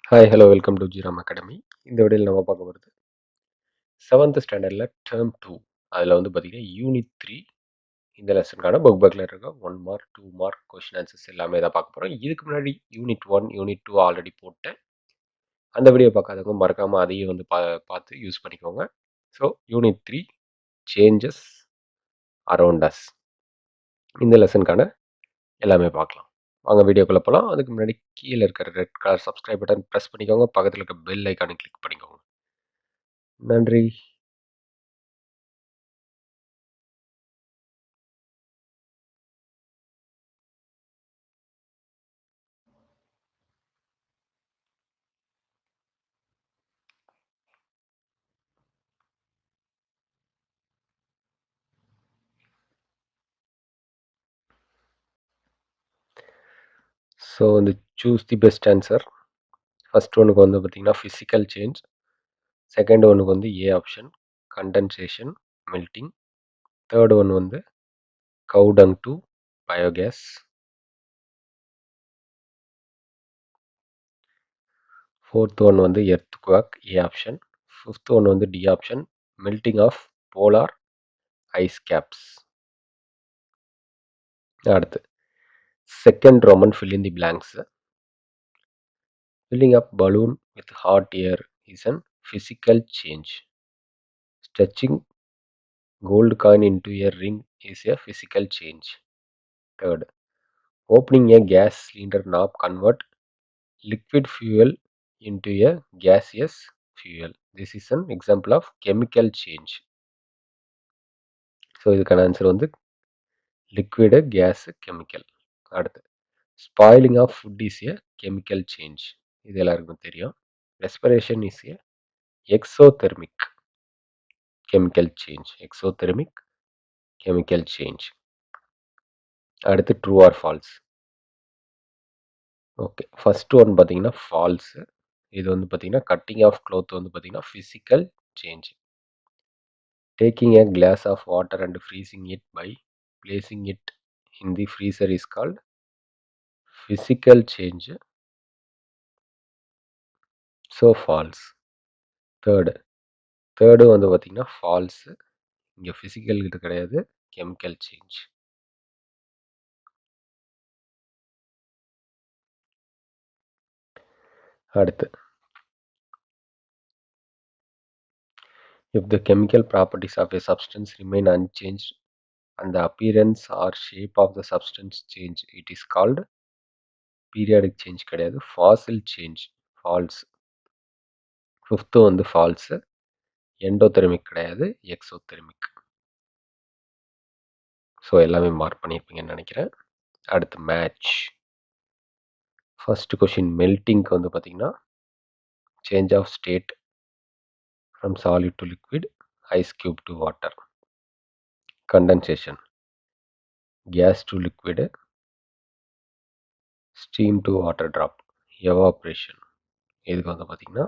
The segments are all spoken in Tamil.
Hi hello welcome to Jiram academy. இந்த வீடியோவில் நம்ம பார்க்க போகிறது 7th ஸ்டாண்டர்டில் டேர்ம் 2 அதில் வந்து பார்த்தீங்கன்னா யூனிட் 3 இந்த லெசனுக்கான புக் பேக்கில் இருக்க 1 மார்க் 2 மார்க் கொஷின் ஆன்சர்ஸ் எல்லாமே தான் பார்க்க போகிறோம். இதுக்கு முன்னாடி யூனிட் 1 யூனிட் 2 ஆல்ரெடி போட்டேன். அந்த வீடியோ பார்க்காதவங்க மறக்காமல் அதையும் வந்து பார்த்து யூஸ் பண்ணிக்கோங்க. So unit 3 changes around us இந்த லெசனுக்கான எல்லாமே பார்க்கலாம். வாங்க வீடியோக்குள்ளே போகலாம். அதுக்கு முன்னாடி கீழே இருக்கிற red colour subscribe button press பண்ணிக்கோங்க. பக்கத்தில் இருக்க பெல் ஐக்கானை கிளிக் பண்ணிக்கோங்க. நன்றி. ஸோ வந்து choose the best answer. First ஒன்றுக்கு வந்து பார்த்தீங்கன்னா ஃபிசிக்கல் சேஞ்ச். செகண்ட் ஒன்றுக்கு வந்து A option condensation melting. Third one வந்து cow dung to biogas. Fourth one வந்து earthquake A option. Fifth one வந்து D option melting of polar ice caps. அடுத்து second Roman fill in the blanks. Filling up balloon with hot air is an physical change. Stretching gold coin into a ring is a physical change. Third, opening a gas cylinder knob convert liquid fuel into a gaseous fuel. This is an example of chemical change. So இதுக்கான ஆன்சர் வந்து லிக்விடு கேஸ் கெமிக்கல். அடுத்து spoiling of food is a chemical change. இது எல்லாருக்குமே தெரியும். Respiration is an exothermic chemical change. Exothermic chemical change. அடுத்து true or false. Okay, first one பார்த்தீங்கன்னா ஃபால்ஸு. இது வந்து பார்த்தீங்கன்னா கட்டிங் ஆஃப் க்ளோத் வந்து பார்த்தீங்கன்னா physical change. Taking a glass of water and freezing it by placing it in the freezer is called physical change. So false. Third வந்து பார்த்தீங்கன்னா ஃபால்ஸு. இங்கே ஃபிசிக்கல் இது கிடையாது, கெமிக்கல் சேஞ்ச். அடுத்து if the chemical properties of a substance remain unchanged and the appearance or shape of the substance change, it is called periodic change கிடையாது, fossil change. ஃபால்ஸ். ஃபிஃப்த்து வந்து ஃபால்ஸு. எண்டோதெர்மிக் கிடையாது, எக்ஸோதெர்மிக். ஸோ எல்லாமே மார்க் பண்ணியிருப்பீங்கன்னு நினைக்கிறேன். அடுத்து மேட்ச். ஃபர்ஸ்ட் கொஷின் மெல்ட்டிங்க்கு வந்து பார்த்தீங்கன்னா change of state from solid to liquid, ice cube to water. Condensation gas to liquid, steam to water drop. Evaporation இதுக்கு வந்து பார்த்தீங்கன்னா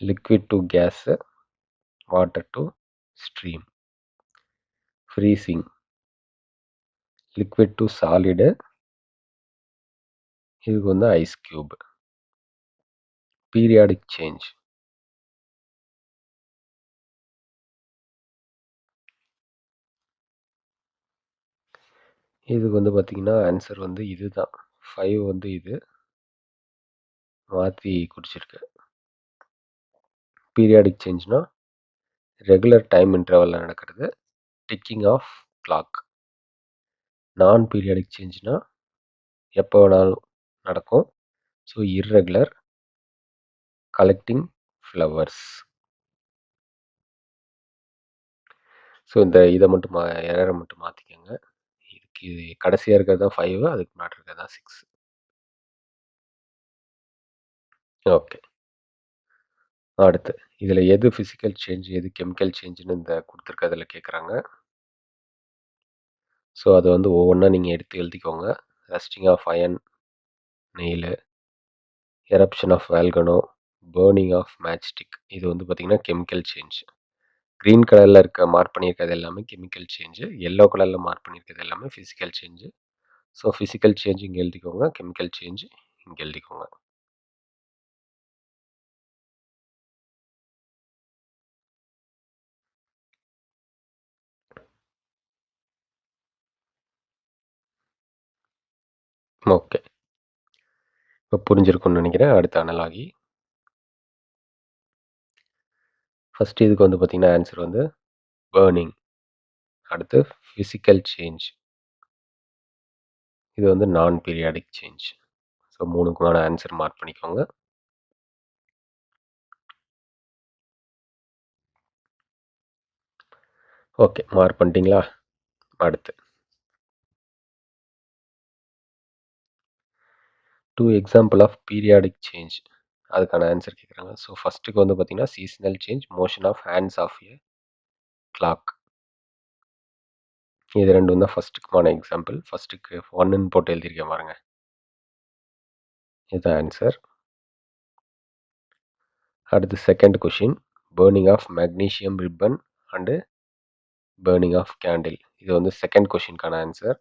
liquid to gas, water to stream. Freezing liquid to solid, இதுக்கு வந்து ஐஸ் கியூப். பீரியாடிக் சேஞ்ச் இதுக்கு வந்து பார்த்தீங்கன்னா ஆன்சர் வந்து இதுதான். 5 வந்து இது மாற்றி குடிச்சிருக்கு. பீரியாடிக் சேஞ்ச்னா ரெகுலர் டைம் இன்டர்வலில் நடக்கிறது, டிக்கிங் ஆஃப் கிளாக். நான் பீரியாடிக் சேஞ்ச்னா எப்போ வேணாலும் நடக்கும், so irregular, collecting flowers. So இந்த இதை மட்டும் எரரை மட்டும் மாற்றிக்கோங்க. இதுக்கு இது கடைசியாக இருக்கிறது தான் 5, அதுக்கு முன்னாடி இருக்கிறது தான் 6. ஓகே, அடுத்து இதில் எது ஃபிசிக்கல் சேஞ்ச் எது கெமிக்கல் சேஞ்சுன்னு இந்த கொடுத்துருக்கிறதுல கேட்குறாங்க. ஸோ அதை வந்து ஒவ்வொன்றா நீங்கள் எடுத்து எழுதிக்கோங்க. Rusting of iron nail, eruption of volcano, burning of match stick. இது வந்து பார்த்திங்கன்னா கெமிக்கல் சேஞ்ச். க்ரீன் கலரில் இருக்க மார்க் பண்ணியிருக்கிறது எல்லாமே கெமிக்கல் சேஞ்சு, எல்லோ கலரில் மார்க் பண்ணியிருக்கிறது எல்லாமே physical change. So physical change இங்கே எழுதிக்கோங்க, கெமிக்கல் சேஞ்சு இங்கே எழுதிக்கோங்க. ஓகே. இப்ப புரிஞ்சிருக்கும்னு நெனைக்கிறேன். அடுத்து அனலாகி. ஃபர்ஸ்ட் இதுக்கு வந்து பார்த்தீங்கன்னா, ஆன்சர் வந்து பர்னிங். அடுத்து பிசிக்கல் சேஞ்ச். இது வந்து நான் பீரியாடிக் சேஞ்ச். ஸோ 3க்குமான ஆன்சர் மார்க் பண்ணிக்கோங்க. ஓகே. மார்க் பண்ணிட்டீங்களா? அடுத்து 2 எக்ஸாம்பிள் ஆஃப் பீரியாடிக் சேஞ்ச். அதுக்கான ஆன்சர் கேட்குறாங்க. ஸோ ஃபர்ஸ்ட்டுக்கு வந்து பார்த்தீங்கன்னா, seasonal change, motion of hands of a clock. இது 2ம் தான் ஃபர்ஸ்ட்டுக்குமான எக்ஸாம்பிள். ஃபர்ஸ்ட்டுக்கு 1ன்னு போட்டு எழுதியிருக்கேன் பாருங்க. இதுதான் ஆன்சர். அடுத்து second question. Burning of magnesium ribbon and burning of candle. இது வந்து செகண்ட் கொஸ்டினுக்கான ஆன்சர்.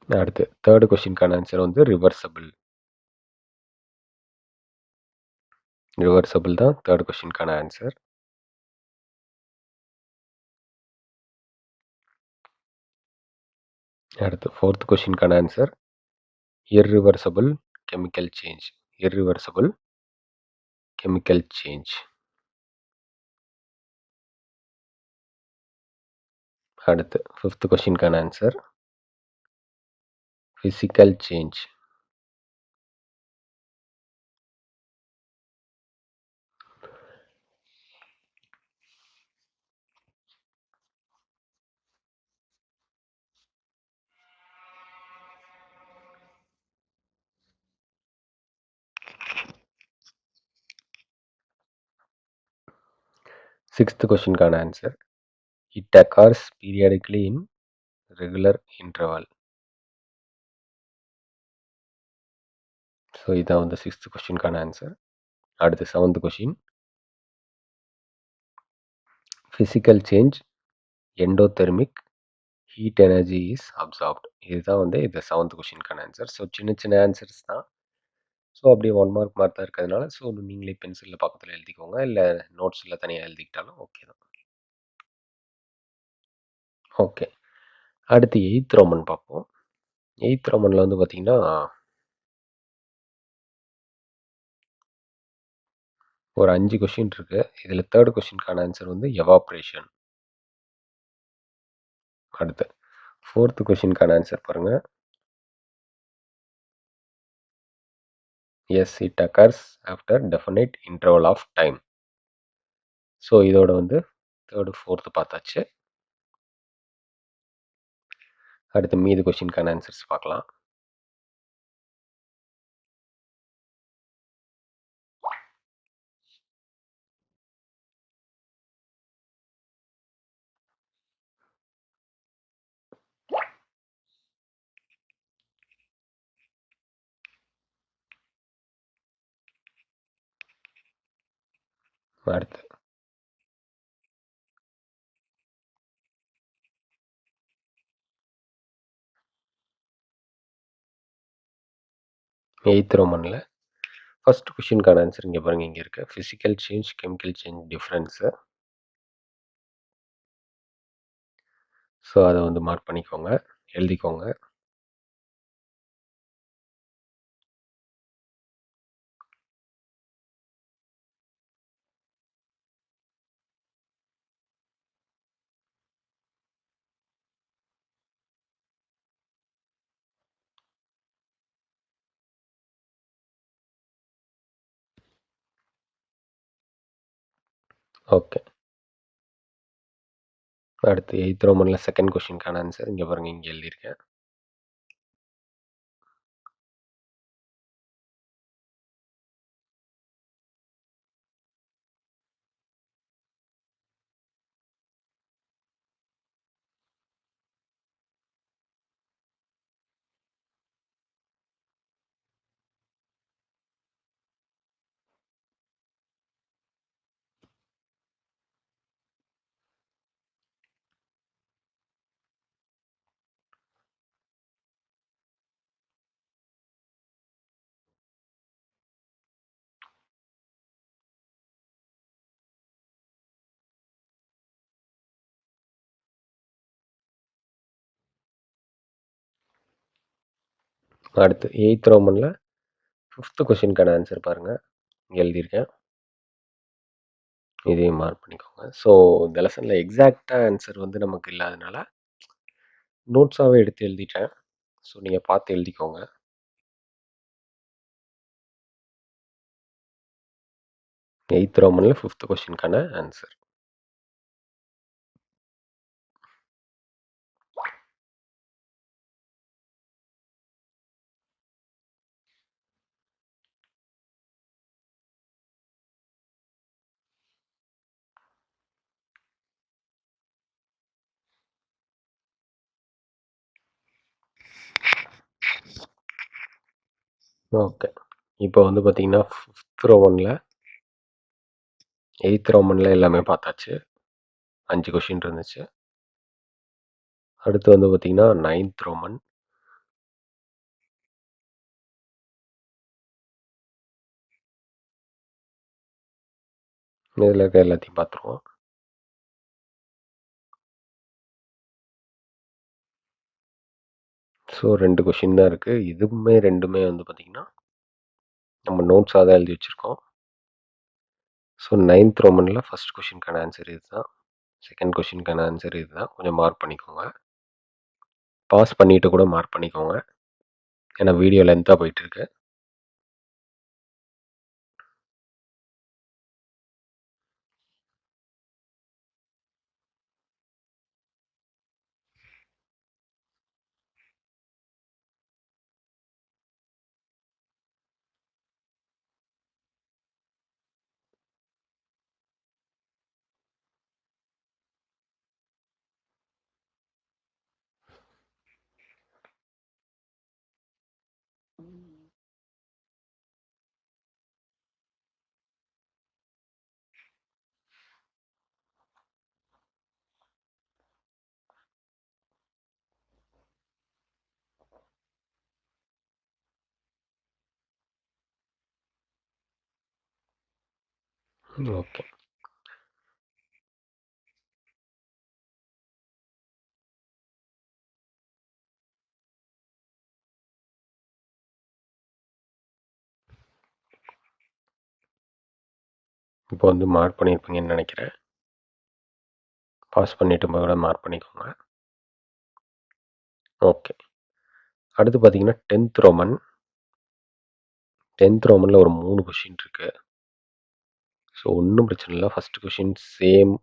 அடுத்து தேர்ட் கொஸ்டினுக்கான ஆன்சர் வந்து ரிவர்சபிள். ரிவர்சபிள் தான் தேர்ட் கொஸ்டினுக்கான ஆன்சர். அடுத்து ஃபோர்த் கொஸ்டினுக்கான answer irreversible chemical change. Irreversible chemical change. அடுத்து ஃபிஃப்த் கொஸ்டினுக்கான ஆன்சர் பிசிக்கல் சேஞ்ச். சிக்ஸ்த் கொஸ்டினுக்கான answer it occurs periodically in regular interval. So இதான் வந்து சிக்ஸ்த் கொஸ்டினுக்கான ஆன்சர். அடுத்து seventh question. Physical change endothermic heat energy is absorbed. இதுதான் வந்து இது செவன்த் கொஸ்டினுக்கான ஆன்சர். ஸோ சின்ன சின்ன ஆன்சர்ஸ் தான். ஸோ அப்படியே 1 மார்க் மார்க் தான் இருக்கிறதுனால ஸோ நீங்களே பென்சிலில் பக்கத்தில் எழுதிக்கோங்க. இல்லை நோட்ஸில் தனியாக எழுதிக்கிட்டாலும் ஓகே தான். ஓகே. அடுத்து எயித் ரோமன் பார்ப்போம். எயித் ரோமனில் வந்து பார்த்தீங்கன்னா ஒரு 5 கொஸ்டின் இருக்கு. இதில் தேர்ட் கொஸ்டினுக்கான ஆன்சர் வந்து எவாப்ரேஷன். அடுத்து ஃபோர்த் கொஸ்டினுக்கான ஆன்சர் பாருங்க. Yes it occurs after definite interval of time. So இதோட வந்து தேர்டு ஃபோர்த்து பார்த்தாச்சு. அடுத்து மீதி கொஸ்டினுக்கான ஆன்சர்ஸ் பார்க்கலாம். அடுத்து எயித் ரோமனில் ஃபர்ஸ்ட் கொஸ்டினுக்கான ஆன்சர் இங்கே பாருங்க. இங்கே இருக்கு physical change chemical change difference. So அதை வந்து மார்க் பண்ணிக்கோங்க, எழுதிக்கோங்க. ஓகே. அடுத்து எயித் ரோமனில் செகண்ட் கொஸ்டினுக்கான ஆன்சர் இங்கே பாருங்க. இங்கே எழுதியிருக்கேன். அடுத்து 8த் ரோமன்ல 5த் கொஸ்டினுக்கான ஆன்சர் பாருங்க. இங்க எழுதியிருக்கேன். இதையும் மார்க் பண்ணிக்கோங்க. ஸோ இந்த லெசன்ல எக்ஸாக்ட்டா ஆன்சர் வந்து நமக்கு இல்லாதனால, நோட்ஸாவே எடுத்து எழுதிட்டேன். ஸோ நீங்க பார்த்து எழுதிக்கோங்க. 8த் ரோமன்ல 5த் கொஸ்டினுக்கான ஆன்சர். ஓகே. இப்போ வந்து பார்த்தீங்கன்னா, 8த் ரோமன்ல எல்லாமே பார்த்தாச்சு. 5 கொஸ்டின் இருந்துச்சு. அடுத்து வந்து பார்த்தீங்கன்னா, 9த் ரோமன். இதில இருக்க எல்லாத்தையும் பார்த்துருவோம். ஸோ 2 கொஸ்டின் தான் இருக்கு. இதுவுமே 2மே வந்து பார்த்தீங்கன்னா, நம்ம நோட்ஸா தான் எழுதி வச்சிருக்கோம். ஸோ 9த் ரோமன்ல ஃபர்ஸ்ட் கொஸ்டினுக்கான ஆன்சர் இதுதான். செகண்ட் கொஸ்டினுக்கான ஆன்சர் இதுதான். கொஞ்சம் மார்க் பண்ணிக்கோங்க. பாஸ் பண்ணிட்டு கூட மார்க் பண்ணிக்கோங்க. ஏன்னா வீடியோ லென்த்தா போயிட்டுருக்கு. ஓகே. இப்போ வந்து மார்க் பண்ணியிருப்பீங்கன்னு நெனைக்கிறேன். பாஸ் பண்ணிட்டு கூட மார்க் பண்ணிக்கோங்க. ஓகே. அடுத்து பார்த்தீங்கன்னா 10த் ரோமன். 10த் ரோமன்ல ஒரு 3 கொஸ்டின் இருக்கு. ஸோ ஒண்ணும் பிரச்சனை இல்ல. ஃபர்ஸ்ட் கொஸ்டின் சேம்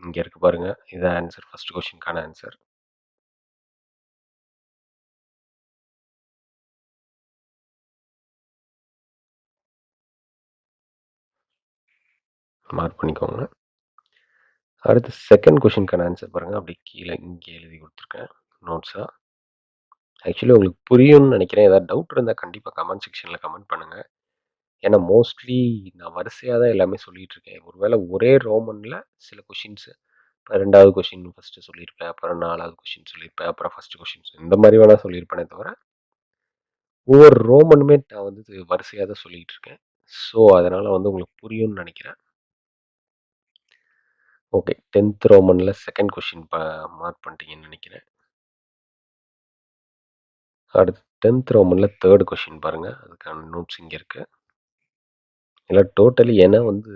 இங்க இருக்கு பாருங்க. இதான் ஆன்சர். ஃபர்ஸ்ட் கொஸ்டினுக்கான ஆன்சர். மார்க் பண்ணிக்கோங்க. அடுத்து செகண்ட் கொஸ்டினுக்கான ஆன்சர் பாருங்க. அப்படியே கீழ இங்க எழுதி குடுத்துருக்கேன் நோட்ஸா. ஆக்சுவலி உங்களுக்கு புரியும்னு நெனைக்கிறேன். ஏதாவது டவுட் இருந்தா கண்டிப்பா கமெண்ட் செக்ஷன்ல கமெண்ட் பண்ணுங்க. ஏன்னா மோஸ்ட்லி நான் வரிசையா தான் எல்லாமே சொல்லிட்டு இருக்கேன். ஒருவேள ஒரே ரோமன்ல சில கொஸ்டின்ஸ் 2வது கொஸ்டின் ஃபர்ஸ்ட்டு சொல்லியிருப்பேன். அப்புறம் 4வது கொஸ்டின் சொல்லியிருப்பேன். அப்புறம் ஃபர்ஸ்ட் கொஸ்டின் இந்த மாரி வேணா சொல்லியிருப்பேனே தவிர, ஒவ்வொரு ரோமனுமே நான் வந்து வரிசையா தான் சொல்லிட்டு இருக்கேன். ஸோ, அதனால வந்து உங்களுக்கு புரியும்னு நெனைக்கிறேன். ஓகே. 10த் ரோமன்ல செகண்ட் கொஸ்டின் மார்க் பண்ணிட்டீங்கன்னு நெனைக்கிறேன். அடுத்து 10த் ரோமன்ல 3 கொஸ்டின் பாருங்க. அதுக்கான நோட்ஸ் இங்க இருக்கு. இல்ல டோட்டலி ஏன்னா வந்து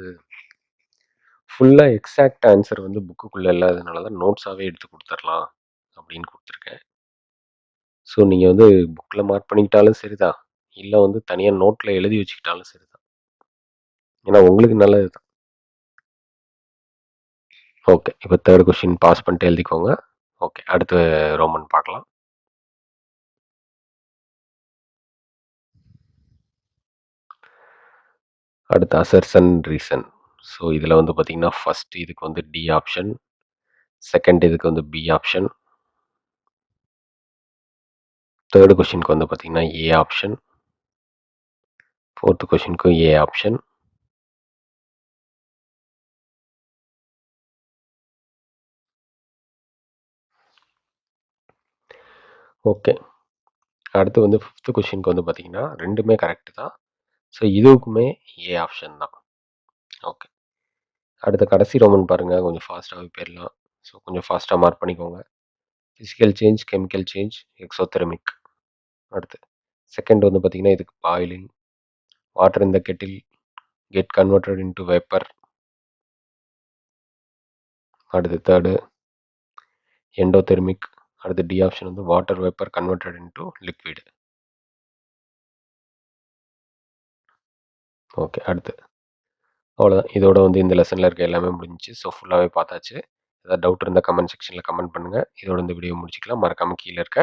ஃபுல்லா எக்ஸாக்ட் ஆன்சர் வந்து புக்குக்குள்ள இல்லாததுனால தான் நோட்ஸாவே எடுத்து குடுத்துரலாம் அப்படின்னு குடுத்துருக்கேன். ஸோ, நீங்க வந்து புக்ல மார்க் பண்ணிக்கிட்டாலும் சரிதான். இல்ல வந்து தனியா நோட்ல எழுதி வச்சுக்கிட்டாலும் சரிதான். ஏன்னா உங்களுக்கு நல்லது தான். ஓகே. இப்ப 3 கொஸ்டின் பாஸ் பண்ணிட்டு எழுதிக்கோங்க. ஓகே. அடுத்து ரோமன் பார்க்கலாம். அடுத்து அசர்ஷன், ரீசன். ஸோ, இதுல வந்து பார்த்தீங்கன்னா, ஃபர்ஸ்ட் இதுக்கு வந்து டி ஆப்ஷன். செகண்ட் இதுக்கு வந்து பி ஆப்ஷன். 3 கொஸ்டினுக்கு வந்து பார்த்தீங்கன்னா, ஏ ஆப்ஷன். 4த் கொஸ்டினுக்கும் ஏ ஆப்ஷன். ஓகே. அடுத்து வந்து 5த் கொஸ்டினுக்கு வந்து பார்த்தீங்கன்னா, 2மே கரெக்ட் தான். ஸோ, இதுவுக்குமே ஏ ஆப்ஷன் தான். ஓகே. அடுத்து கடைசி ரோமன் பாருங்க. கொஞ்சம் ஃபாஸ்ட்டாவே போயிரலாம். ஸோ, கொஞ்சம் ஃபாஸ்ட்டா மார்க் பண்ணிக்கோங்க. Physical change, chemical change, exothermic. அடுத்து செகண்ட் வந்து பார்த்தீங்கன்னா, இதுக்கு boiling, water in the Kettle get converted into vapour. அடுத்து தேர்டு எண்டோதெர்மிக். அடுத்து டி ஆப்ஷன் வந்து water vapour converted into liquid. Okay. அடுத்து அவ்வளோதான். இதோட வந்து இந்த லெசன்ல இருக்க எல்லாமே முடிஞ்சுச்சு. ஸோ ஃபுல்லாவே பார்த்தாச்சு. ஏதாவது டவுட் இருந்தா கமெண்ட் செக்ஷன்ல கமெண்ட் பண்ணுங்க. இதோட இந்த வீடியோ முடிச்சுக்கலாம். மறக்காம கீழ இருக்க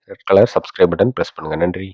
red colour subscribe button press பண்ணுங்க. நன்றி.